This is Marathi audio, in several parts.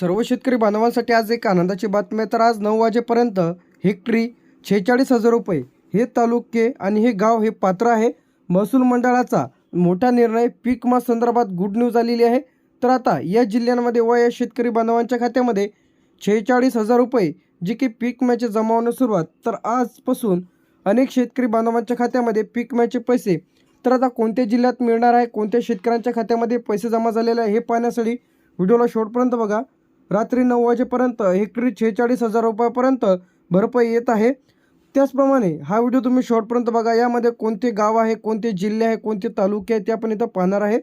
सर्व शेतकरी बांधवांसाठी आज एक आनंदाची बातमी आहे। तर आज 9 वाजेपर्यंत हेक्टरी 46,000 रुपये हे तालुके आणि हे गाव हे पात्र आहे। महसूल मंडळाचा मोठा निर्णय पीक विमा संदर्भात गुड न्यूज आलेली आहे। तर आता या जिल्ह्यांमध्ये व या शेतकरी बांधवांच्या खात्यामध्ये 46,000 रुपये जे की पीक विम्याचे जमा होण्यास सुरुवात। तर आजपासून अनेक शेतकरी बांधवांच्या खात्यामध्ये पीक विम्याचे पैसे तर आता कोणत्या जिल्ह्यात मिळणार आहे, कोणत्या शेतकऱ्यांच्या खात्यामध्ये पैसे जमा झालेले आहे हे पाहण्यासाठी व्हिडिओला शेवटपर्यंत बघा। रात्री 9 वाजेपर्यंत हेक्टरी 46,000 रुपयापर्यंत भरपाई येत आहे। त्याचप्रमाणे हा व्हिडिओ तुम्ही शेवटपर्यंत बघा। यामध्ये कोणते गाव आहे, कोणते जिल्हे आहे, कोणते तालुके आहेत ते आपण इथं पाहणार आहे।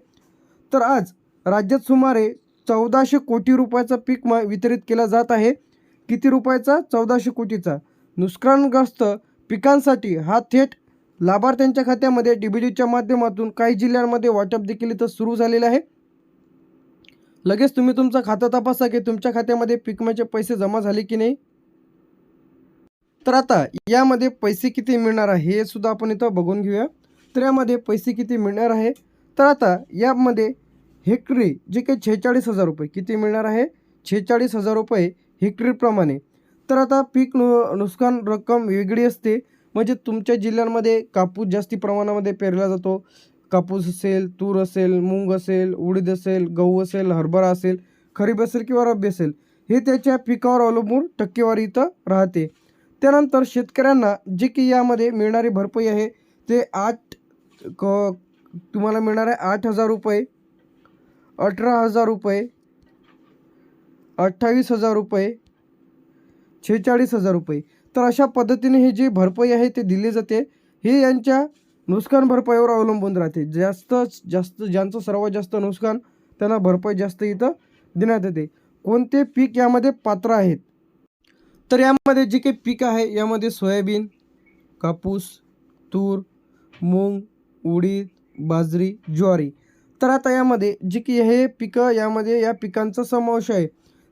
तर आज राज्यात सुमारे 1400 कोटी रुपयाचा पीक विमा वितरित केला जात आहे। किती रुपयाचा? 1400 कोटीचा। नुकसानग्रस्त पिकांसाठी हा थेट लाभार्थ्यांच्या खात्यामध्ये डीबीटीच्या माध्यमातून काही जिल्ह्यांमध्ये वाटप देखील इथं सुरू झालेले आहे। लगेच तुम्ही तुमचं खातं तपासा की तुमच्या खात्यामध्ये पीक विम्याचे पैसे जमा झाले की नाही। तर आता यामध्ये पैसे किती मिळणार आहे हे सुद्धा आपण इथं बघून घेऊया। तर यामध्ये पैसे किती मिळणार आहे, तर आता यामध्ये हेक्टरी जे काही 46,000 रुपये किती मिळणार आहे, 46,000 रुपये हेक्टरीप्रमाणे। तर आता पीक नुकसान रक्कम वेगळी असते। म्हणजे तुमच्या जिल्ह्यांमध्ये कापूस जास्ती प्रमाणामध्ये पेरला जातो। कापूस असेल, तूर असेल, मूग असेल, उडीद असेल, गहू असेल, हरभरा असेल, खरीप असेल किंवा रब्बी असेल, हे त्याच्या पिकावर अवलंबून टक्केवारी इथं राहते। त्यानंतर शेतकऱ्यांना जे की यामध्ये मिळणारी भरपाई आहे ते तुम्हाला मिळणार आहे 8,000 रुपये, 18,000 रुपये, 28,000 रुपये, 46,000 रुपये। तर अशा पद्धतीने ही जी भरपाई आहे ते दिली जाते। हे यांच्या नुकसान भरपाईवर अवलंबून राहते। जास्त ज्यांचं सर्वात जास्त नुकसान त्यांना भरपाई जास्त इथं देण्यात येते। कोणते पीक यामध्ये पात्र आहेत, तर यामध्ये जे काही पीक आहे यामध्ये सोयाबीन, कापूस, तूर, मूग, उडीद, बाजरी, ज्वारी। तर आता यामध्ये जे की हे पिकं यामध्ये या पिकांचा समावेश आहे।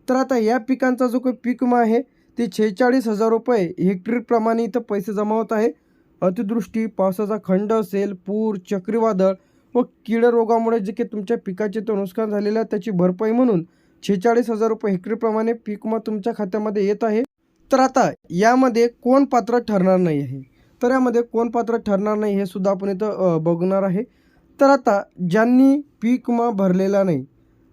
तर आता या पिकांचा जो काही पीक विमा आहे ते 46,000 रुपये हेक्टरीप्रमाणे इथं पैसे जमा होत आहे। अतिवृष्टी, पावसाचा खंड असेल, पूर, चक्रीवादळ व कीड रोगामुळे जे काही तुमच्या पिकाचे तो नुकसान झालेलं आहे त्याची भरपाई म्हणून 46,000 रुपये हेक्टरीप्रमाणे पीक विमा तुमच्या खात्यामध्ये येत आहे। तर आता यामध्ये कोण पात्र ठरणार नाही आहे, तर यामध्ये कोण पात्र ठरणार नाही हे सुद्धा आपण इथं बघणार आहे। तर आता ज्यांनी पीक विमा भरलेला नाही,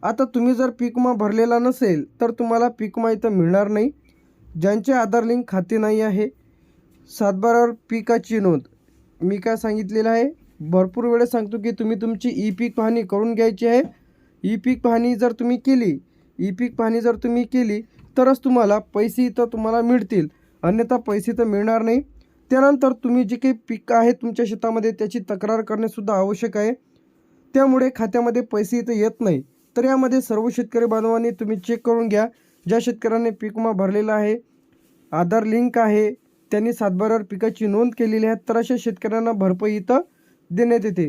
आता तुम्ही जर पीक विमा भरलेला नसेल तर तुम्हाला पीक विमा इथं मिळणार नाही। ज्यांचे आधार लिंक खाते नाही आहे, 7/12 पिकाची नोंद, मी काय सांगितलेलं आहे भरपूर वेळेस सांगतो की तुम्ही तुमची ई पीक पाहणी करून घ्यायची आहे। ई पीक पाहणी जर तुम्ही केली तरच तुम्हाला पैसे इथं तुम्हाला मिळतील, अन्यथा पैसे तर मिळणार नाही। त्यानंतर तुम्ही जे काही पीक आहे तुमच्या शेतामध्ये त्याची तक्रार करणेसुद्धा आवश्यक आहे, त्यामुळे खात्यामध्ये पैसे इथं येत नाही। तर यामध्ये सर्व शेतकरी बांधवांनी तुम्ही चेक करून घ्या। ज्या शेतकऱ्यांनी पीक विमा भरलेला आहे, आधार लिंक आहे, त्यांनी 7/12 पिकाची नोंद केलेली आहे, तर अशा शेतकऱ्यांना भरपाई इथं देण्यात येते।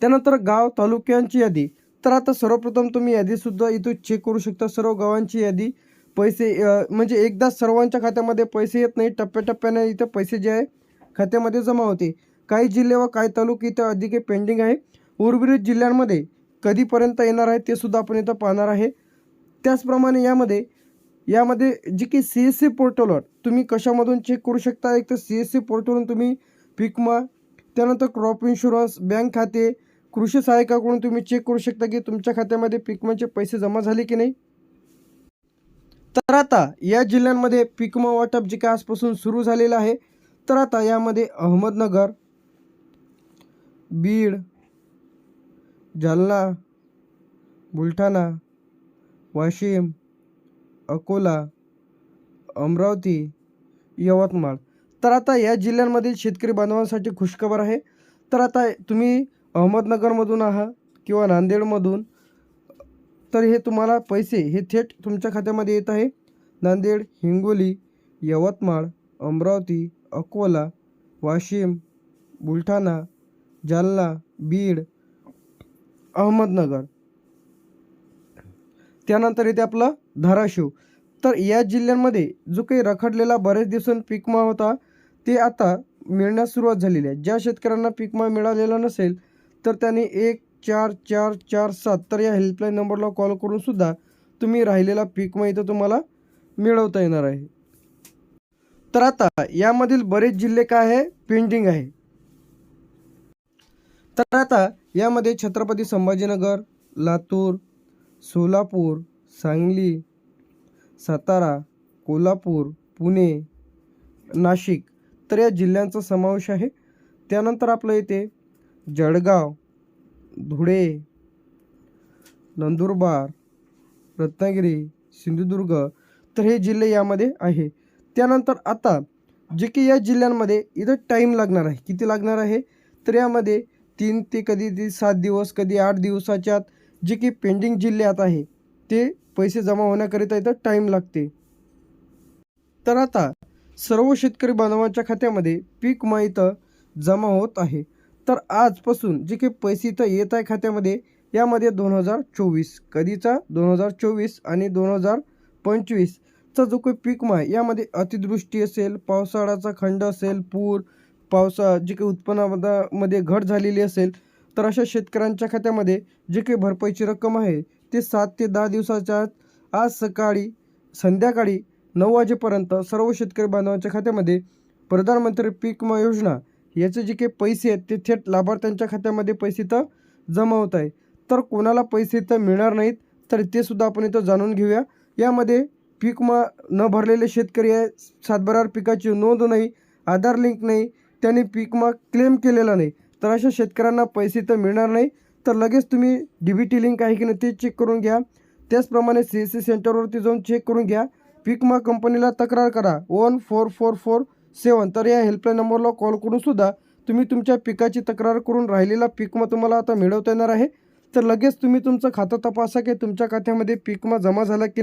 त्यानंतर गाव तालुक्यांची यादी, तर आता सर्वप्रथम तुम्ही यादीसुद्धा इथं चेक करू शकता। सर्व गावांची यादी पैसे म्हणजे एकदा सर्वांच्या खात्यामध्ये पैसे येत नाही, टप्प्याटप्प्याने इथं पैसे जे आहे खात्यामध्ये जमा होते। काही जिल्हे व काही तालुके इथं अधिक पेंडिंग आहे। उर्वरित जिल्ह्यांमध्ये कधीपर्यंत येणार आहे ते सुद्धा आपण इथं पाहणार आहे। त्याचप्रमाणे यामध्ये जी की CSC पोर्टलवर तुम्ही कशामधून चेक करू शकता, एक तर CSC पोर्टलवरून तुम्ही पीक विमा, त्यानंतर क्रॉप इन्शुरन्स, बँक खाते, कृषी सहाय्यकाकडून तुम्ही चेक करू शकता की तुमच्या खात्यामध्ये पीक विम्याचे पैसे जमा झाले की नाही। तर आता या जिल्ह्यांमध्ये पीक विमा वाटप जे काय आजपासून सुरू झालेलं आहे, तर आता यामध्ये अहमदनगर, बीड, जालना, बुलढाणा, वाशिम, अकोला, अमरावती, यवतमाळ। तर आता या जिल्ह्यांमधील शेतकरी बांधवांसाठी खुशखबर आहे। तर आता तुम्ही अहमदनगरमधून आहात किंवा नांदेडमधून, तर हे तुम्हाला पैसे हे थेट तुमच्या खात्यामध्ये येत आहे। नांदेड, हिंगोली, यवतमाळ, अमरावती, अकोला, वाशिम, बुलढाणा, जालना, बीड, अहमदनगर, त्यानंतर इथे आपलं धाराशिव। तर या जिल्ह्यांमध्ये जो काही रखडलेला बरेच दिवसांनी पीक विमा होता ते आता मिळण्यास सुरुवात झालेली आहे। ज्या शेतकऱ्यांना पीक विमा मिळालेला नसेल तर त्यांनी 14447 तर या हेल्पलाईन नंबरला कॉल करून सुद्धा तुम्ही राहिलेला पीक विमा इथं तुम्हाला मिळवता येणार आहे. तर आता यामधील बरेच जिल्हे काय आहे, पेंडिंग आहे. तर आता यामध्ये छत्रपती संभाजीनगर, लातूर, सोलापूर, सांगली, सातारा, कोल्हापूर, पुणे, नाशिक तर या जिल्ह्यांचा समावेश आहे. त्यानंतर आपलं येते जळगाव, धुळे, नंदुरबार, रत्नागिरी, सिंधुदुर्ग तर हे जिल्हे यामध्ये आहे. त्यानंतर आता जे की या जिल्ह्यांमध्ये इथं टाईम लागणार आहे. किती लागणार आहे, तर यामध्ये 3 ते कधी 7 दिवस, कधी 8 दिवसाच्या आत जे की पेंडिंग जिल्ह्यात आहे ते पैसे जमा होण्याकरिता इथं टाईम लागते. तर आता सर्व शेतकरी बांधवांच्या खात्यामध्ये पीक विमा इथं जमा होत आहे. तर आजपासून जे काही पैसे इथं येत आहे खात्यामध्ये, यामध्ये 2024 कधीचा 2024 आणि 2025चा जो काही पीक विमा आहे यामध्ये अतिवृष्टी असेल, पावसाळ्याचा खंड असेल, पूर, जे काही उत्पन्नामध्ये घट झालेली असेल तर अशा शेतकऱ्यांच्या खात्यामध्ये जे काही भरपाईची रक्कम आहे ते 7 ते 10 दिवसाच्या आत आज संध्याकाळी 9 वाजेपर्यंत सर्व शेतकरी बांधवांच्या खात्यामध्ये प्रधानमंत्री पीक विमा योजना याचे जे काही पैसे आहेत ते थेट लाभार्थ्यांच्या खात्यामध्ये पैसे इथं जमा होत आहे. तर कोणाला पैसे इथं मिळणार नाहीत तर ते सुद्धा आपण इथं जाणून घेऊया. यामध्ये पीक विमा न भरलेले शेतकरी आहे, सातबाऱ्यावर पिकाची नोंद नाही, आधार लिंक नाही, त्यांनी पीक विमा क्लेम केलेला नाही, तर अशा शेतकऱ्यांना पैसे इथं मिळणार नाही. तर लगेच तुम्ही DBT लिंक आहे की नाही ते चेक करून घ्या. त्याचप्रमाणे CSC सेंटरवरती जाऊन चेक करून घ्या. पीक विमा कंपनीला तक्रार करा 14447 तर या हेल्पलाईन नंबरला कॉल करून सुद्धा तुम्ही तुमच्या पिकाची तक्रार करून राहिलेला पीक विमा तुम्हाला आता मिळवता येणार आहे. तर लगेच तुम्ही तुमचं खातं तपासा की तुमच्या खात्यामध्ये पीक विमा जमा झाला की